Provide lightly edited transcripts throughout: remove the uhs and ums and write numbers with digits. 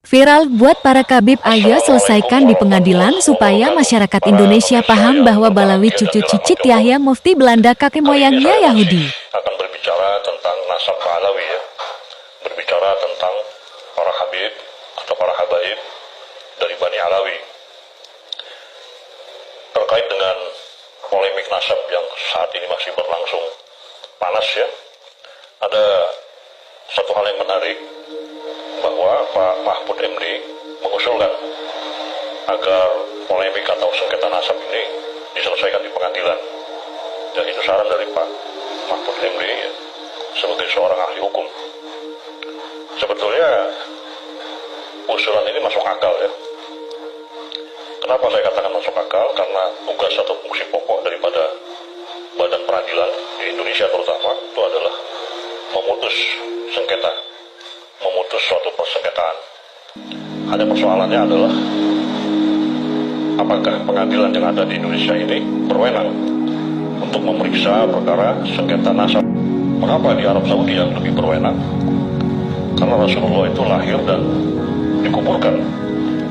Viral buat para Khabib, ayo selesaikan di pengadilan supaya masyarakat Indonesia paham bahwa Balawi cucu cicit Yahya Mufti Belanda kakek moyangnya Yahudi. Akan berbicara tentang nasab Balawi ya. Berbicara tentang para Habib atau para Habaib dari Bani Alawi. Terkait dengan polemik nasab yang saat ini masih berlangsung panas ya. Ada satu hal yang menarik, bahwa Pak Mahfud MD mengusulkan agar polemik atau sengketa nasab ini diselesaikan di pengadilan. Dan itu saran dari Pak Mahfud MD ya, sebagai seorang ahli hukum. Sebetulnya usulan ini masuk akal ya. Kenapa saya katakan masuk akal? Karena tugas atau fungsi pokok daripada badan peradilan di Indonesia terutama itu adalah memutus sengketa, memutus suatu persengketaan. Hanya persoalannya adalah apakah pengadilan yang ada di Indonesia ini berwenang untuk memeriksa perkara sengketa nasab. Mengapa di Arab Saudi yang lebih berwenang? Karena Rasulullah itu lahir dan dikuburkan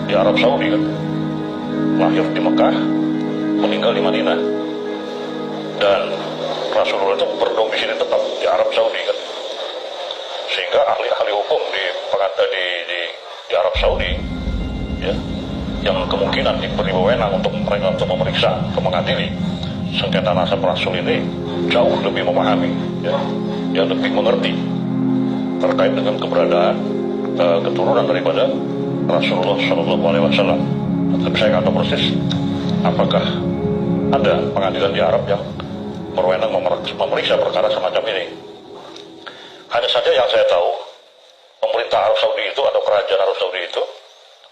di Arab Saudi kan. Lahir di Mekah, meninggal di Madinah. Dan Rasulullah itu berdomisili tetap di Arab Saudi kan. Sehingga ahli-ahli hukum di Arab Saudi ya, yang kemungkinan diberi wewenang untuk memeriksa atau mengadili sengketa nasab Rasul ini jauh lebih memahami ya, yang lebih mengerti terkait dengan keberadaan keturunan daripada Rasulullah SAW. Tapi saya nggak tahu persis apakah ada pengadilan di Arab yang berwenang memeriksa perkara semacam ini. Hanya saja yang saya tahu, pemerintah Arab Saudi itu atau kerajaan Arab Saudi itu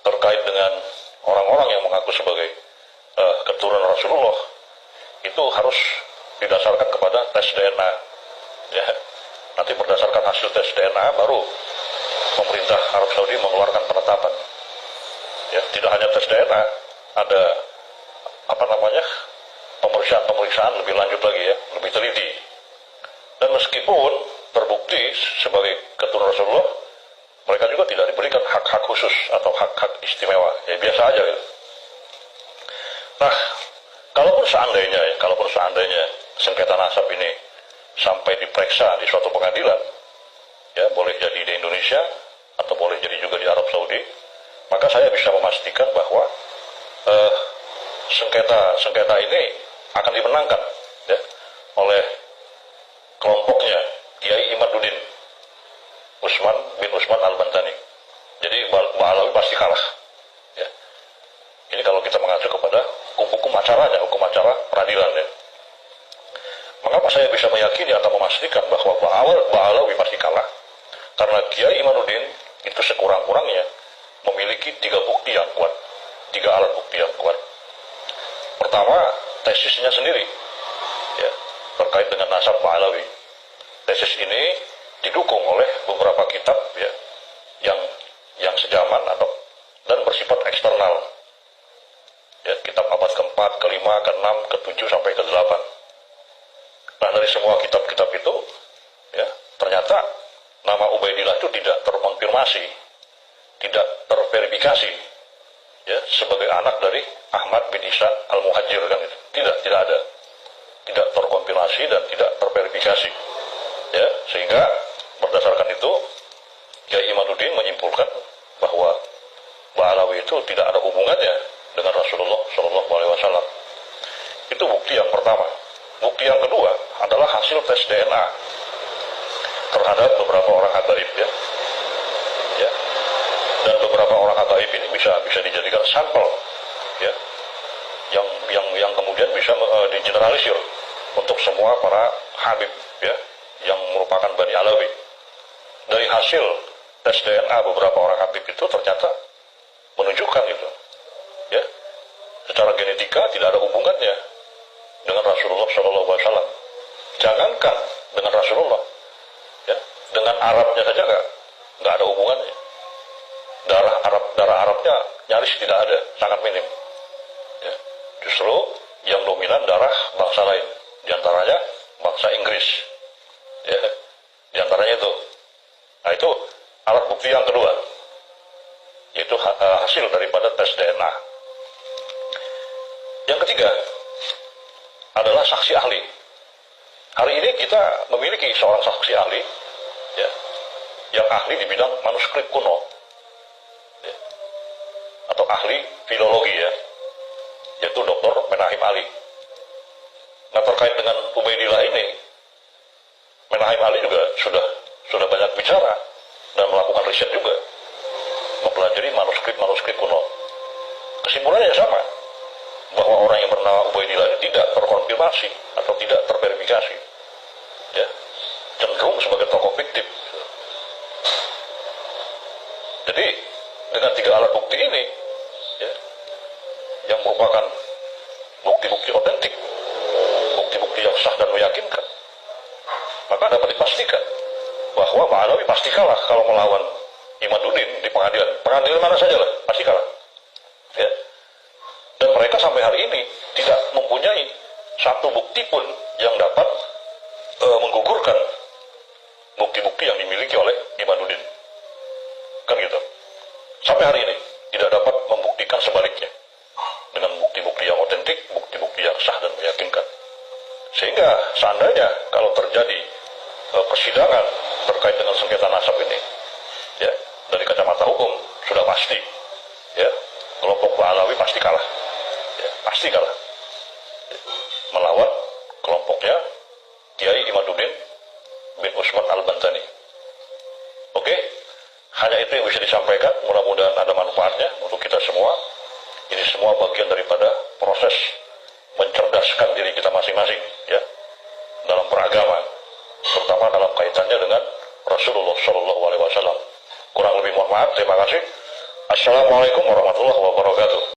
terkait dengan orang-orang yang mengaku sebagai keturunan Rasulullah itu harus didasarkan kepada tes DNA. Ya. Nanti berdasarkan hasil tes DNA baru pemerintah Arab Saudi mengeluarkan penetapan. Ya, tidak hanya tes DNA, ada pemeriksaan lebih lanjut lagi ya, lebih teliti. Dan meskipun terbukti sebagai keturunan Rasulullah, mereka juga tidak diberikan hak-hak khusus atau hak-hak istimewa, ya biasa aja gitu. Nah, kalaupun seandainya sengketa nasab ini sampai diperiksa di suatu pengadilan, ya boleh jadi di Indonesia atau boleh jadi juga di Arab Saudi, maka saya bisa memastikan bahwa sengketa ini akan dimenangkan ya, oleh kelompoknya Kiai Imaduddin Usman bin Usman Al-Bantani. Jadi Ba'alawi pasti kalah ya. Ini kalau kita mengacu kepada hukum acara peradilan ya. Mengapa saya bisa meyakini atau memastikan bahwa Ba'alawi pasti kalah? Karena Kiai Imaduddin itu sekurang-kurangnya memiliki 3 bukti yang kuat, 3 alat bukti yang kuat. Pertama, tesisnya sendiri ya, terkait dengan nasab Ba'alawi. Tesis ini didukung oleh beberapa kitab ya, yang sejaman dan bersifat eksternal. Ya, kitab abad ke-4, ke-5, ke-6, ke-7 sampai ke-8. Nah, dari semua kitab-kitab itu ya, ternyata nama Ubaidillah itu tidak terkonfirmasi, tidak terverifikasi ya, sebagai anak dari Ahmad bin Isa Al-Muhajir kan itu. Tidak ada. Tidak terkonfirmasi dan tidak terverifikasi. Ya, sehingga berdasarkan itu Kiai Imaduddin menyimpulkan bahwa Ba'alawi itu tidak ada hubungannya dengan Rasulullah SAW. Itu bukti yang pertama. Bukti yang kedua adalah hasil tes DNA terhadap beberapa orang habaib ya. Ya. Dan beberapa orang habaib ini bisa dijadikan sampel ya. Yang kemudian bisa digeneralisir untuk semua para habib ya, yang merupakan Bani Alawi. Dari hasil tes DNA beberapa orang habib itu ternyata menunjukkan itu ya, secara genetika tidak ada hubungannya dengan Rasulullah SAW. Jangankan dengan Rasulullah ya, dengan Arabnya saja nggak ada hubungannya. Darah Arabnya nyaris tidak ada, sangat minim ya. Justru yang dominan darah bangsa lain, diantaranya bangsa Inggris ya, diantaranya itu. Nah, itu alat bukti yang kedua. yaitu hasil daripada tes DNA. Yang ketiga adalah saksi ahli. Hari ini kita memiliki seorang saksi ahli, ya, yang ahli di bidang manuskrip kuno, ya, atau ahli filologi, ya, yaitu Dr. Menahim Ali. Nah, terkait dengan Ubaidillah ini, Menahim Ali juga sudah banyak bicara dan melakukan riset juga, mempelajari manuskrip kuno. Kesimpulannya sama, bahwa orang yang bernama Ubaidillah ini tidak terkonfirmasi atau tidak terverifikasi, ya, cenderung sebagai tokoh fiktif. Jadi dengan 3 alat bukti ini, ya, yang merupakan bukti-bukti otentik, bukti-bukti yang sah dan meyakinkan, maka dapat dipastikan bahwa Pak Alawi pasti kalah kalau melawan Imaduddin di pengadilan. Pengadilan mana saja lah, pasti kalah. Ya. Dan mereka sampai hari ini tidak mempunyai satu bukti pun yang dapat menggugurkan bukti-bukti yang dimiliki oleh Imaduddin. Kan gitu. Sampai hari ini tidak dapat membuktikan sebaliknya dengan bukti-bukti yang otentik, bukti-bukti yang sah dan meyakinkan. Sehingga seandainya kalau terjadi persidangan terkait dengan sengketa nasab ini, ya, dari kacamata hukum sudah pasti, ya, kelompok Alawi pasti kalah, ya, pasti kalah, ya, melawan kelompoknya Kiai Imaduddin bin Usman Al-Bantani. Oke, hanya itu yang bisa disampaikan. Mudah-mudahan ada manfaatnya untuk kita semua. Ini semua bagian daripada proses mencerdaskan diri kita masing-masing, ya, dalam beragama, terutama dalam kaitannya dengan Rasulullah SAW. Kurang lebih mohon maaf. Terima kasih. Assalamualaikum warahmatullahi wabarakatuh.